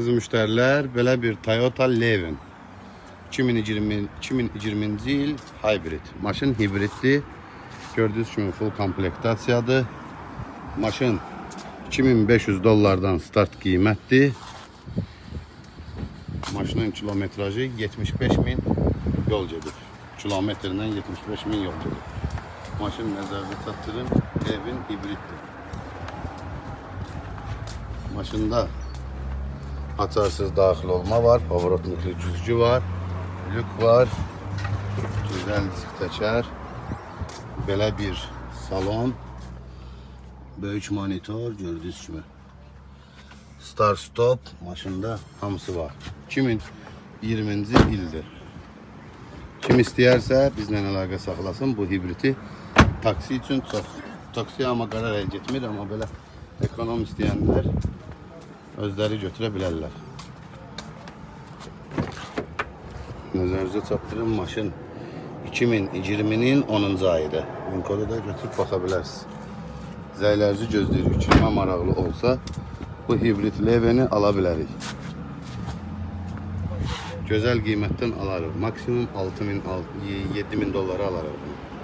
Əziz müştərilər, belə bir Toyota Levin 2020-ci il hybrid. Maşın hibriddir. Gördüyünüz kimi full komplektasiyadır. Maşın $2500 start qiymətdir. Maşının kilometrajı 75.000 yol gedir. Kilometrdən 75.000 yol gedir. Maşın nəzərdə çatdırın, Levin hibriddir. Maşında açarsız daxil olma var, pavorotnikli güzgü var, lük var, güzel disk təkər, belə bir salon, böyük monitor gördüyünüz kimi. Start stop maşında hamısı var. 2020-ci ildir. Kim istəyərsə bizlə əlaqə saxlasın, bu hibridi taksi üçün çox. Taksi amma qərar əldə etmir, amma belə ekonom istəyənlər özləri götürə bilərlər. Nəzərinizə çatdırın, maşın 2020-nin 10-cu ayıdır. Linkoda da götürüb baxa bilərsiniz. Zəylərinizi gözləyirik. Kimə maraqlı olsa bu hibrid Levin'i ala bilərik. Gözəl qiymətdən alarıq. Maksimum $7.000 alarıq bunu.